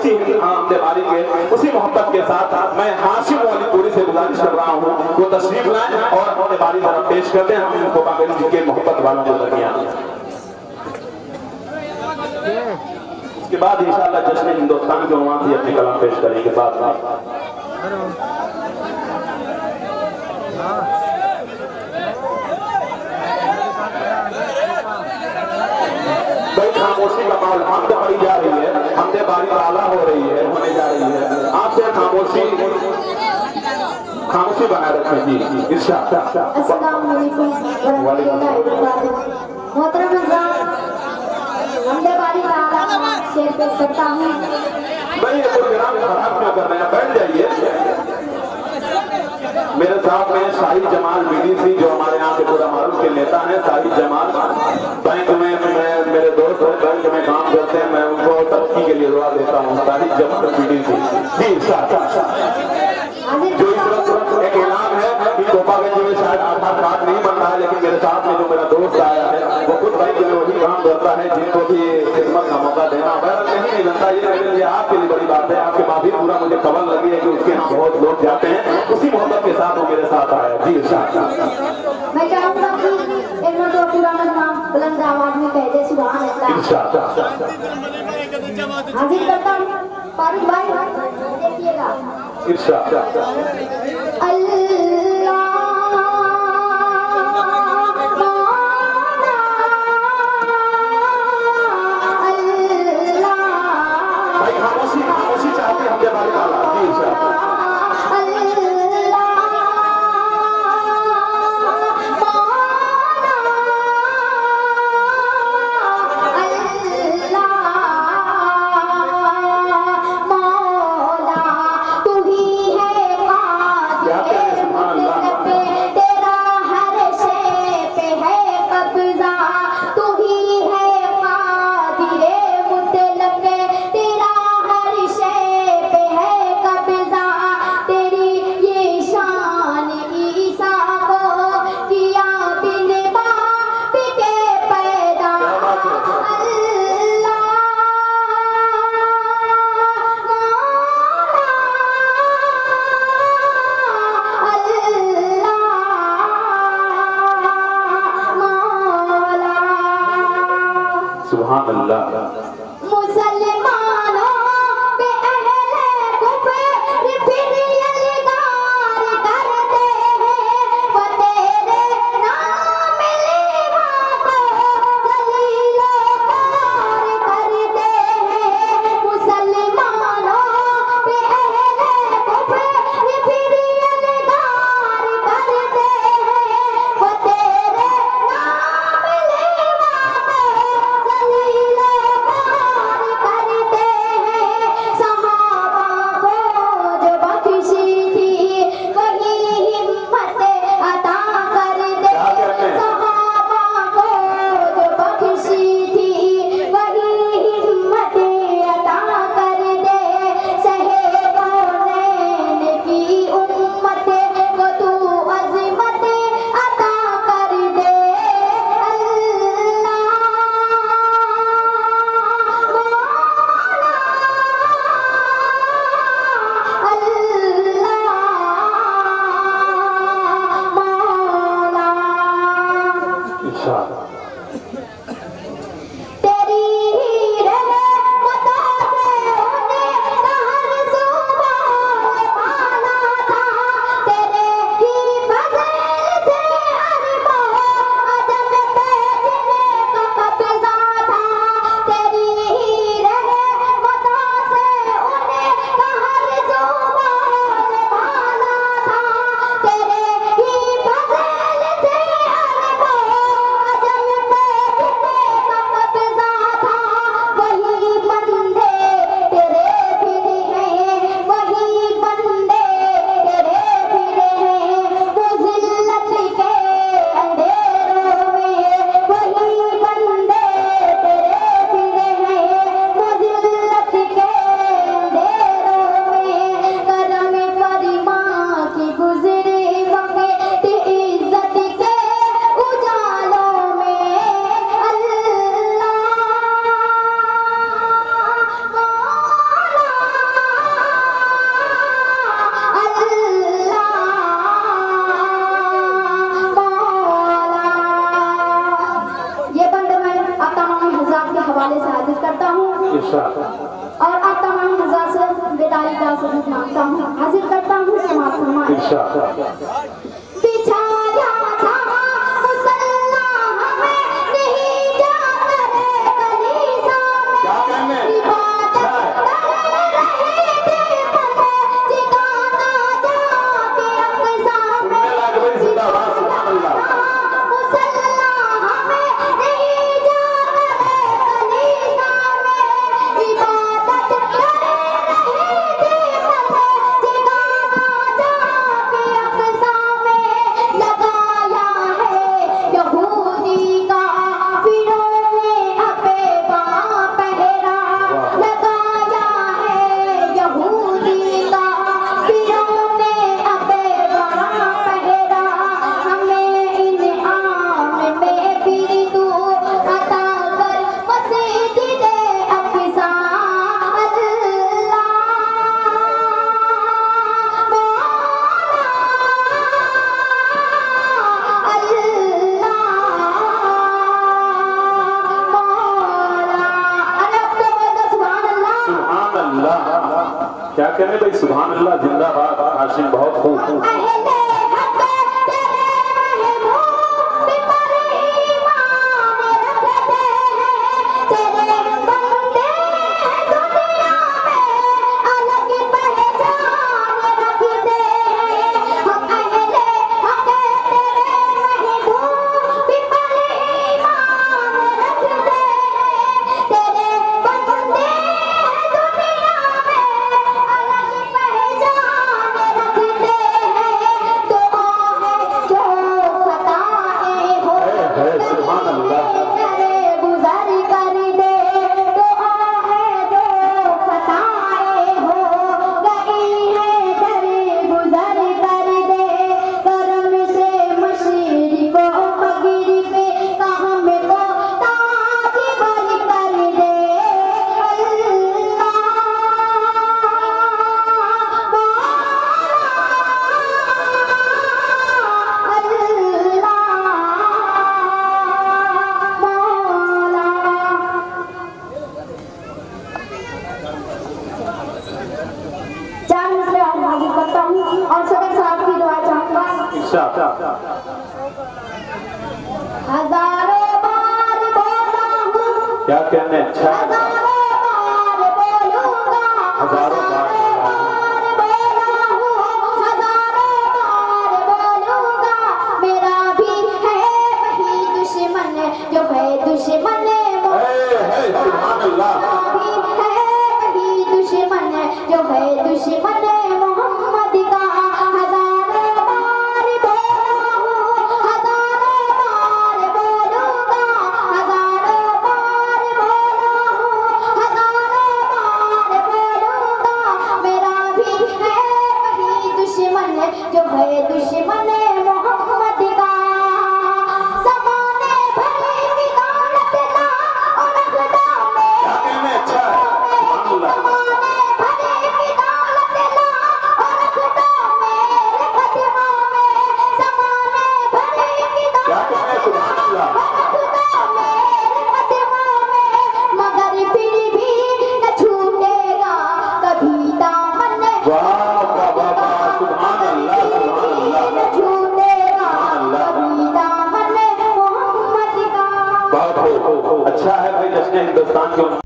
उसी हमदे बारी के उसी मोहब्बत के साथ मैं हाशिम वालीपुरी से गुजारिश कर रहा हूँ वो तशरीफ लाएं और हमदे बारी तरफ पेश कर दें। हम इनको बाबेली जी के मोहब्बत वालों के दरमियान उसके बाद इंशाअल्लाह जश्न हिंदुस्तान के उन्वान से अपनी कलाम पेश करेंगे। भाई खामोशी का माहौल हमद पड़ी जा रही है, हमदे बारी आला हो रही है, होने जा रही है। आपसे खामोशी बनाए रखें जी। अस्सलाम वालेकुम मोहतरम हमदे बारी आला शेर पेश करता हूँ। भाई ये प्रोग्राम खराब क्यों कर रहे हैं, बैठ जाइए। मेरे साथ में शाहिद जमाल बीडीसी जो हमारे यहाँ के पूरा मारूफ के नेता हैं। शाहिद जमाल बैंक में मेरे दोस्त हैं, बैंक में काम करते हैं, मैं उनको तरक्की के लिए दुआ देता हूँ। शाहिद जमाल बीडीसी जी जो इस वक्त एक ऐलान है कि कोपागंज में शायद आधार कार्ड नहीं बन रहा है, लेकिन मेरे साथ में जो मेरा दोस्त आया है वो खुद बैंक में वही काम करता है जिनको भी खिदमत का मौका देना होगा। नहीं बनता ये मेरे लिए आपके लिए बड़ी बात है। आपके बाद भी पूरा मुझे खबर लगी है कि उसके यहाँ बहुत लोग जाते हैं, उसी मोहब्बत के साथ वो मेरे साथ आया जी। मैं चाहूँगा कि एक मरतबा पुराना नाम बुलंद आवाज में कह दे सुभान अल्लाह। हाजिर करता हूँ फारूक भाई, देखिएगा। खामोशी चाहते हमदे बारी आला जी। और अब तमाम हज़रात से विदाई का सबूत मांगता हूँ, हाजिर करता हूँ समाप्त फरमाएं। बिछाया था मुसल्ला हमें नहीं जाता रे कलीसा में, क्या कहने इबादत कर रहे थे पते ठिकाना जाके अक़सा में। सुनने लग गई जिंदाबाद सुभान अल्लाह। मुसल्ला हमें नहीं जाता रे कलीसा में, इबादत कर रहे थे पते ठिकाना जाके अक़सा में। लगाया है यहूदी का फिरों ने अपे वहाँ पहरा, लगाया है यहूदी का फिरों ने अपे वहाँ पहरा। हमें इनाम में फिर तू अता कर मस्जिद-ए अक़सा। सुभान अल्लाह। क्या कहने भाई सुभान अल्लाह जिंदाबाद। हाशिम बहुत खूब। और सदर साहब की दुआ चाहूंगा। हजारों बार बोला हूँ, क्या कहने अच्छा हजारों बार बोलूंगा, हजारों बार बोला हूँ, हजारों बार बोलूंगा। मेरा भी है वही दुश्मन जो है दुश्मन सुभान अल्लाह। मेरा भी है वही दुश्मन जो है दुश्मन मोहम्मद का। हजारों बार बोला हूँ, हजारों बार बोलूंगा, हजारों बार बोला हूँ, हजारों बार बोलूंगा। मेरा भी है वही दुश्मन जो है दुश्मन मोहम्मद का। ज़माने भर की दौलत ला और खुदा में, क्या कहने अच्छा है सुभान अल्लाह। ज़माने भर की दौलत ला और खुदा मेरे कदमों में। ज़माने भर की क्या दौलत कहने सुभान अल्लाह। खुदा मेरे कदमों में, मगर फिर भी न छूटेगा कभी दामन। वाह वाह वाह वाह सुभान अल्लाह सुभान अल्लाह। न छूटेगा सुभान अल्लाह। कभी दामन मोहम्मद का। बहुत अच्छा है भाई जश्न हिंदुस्तान के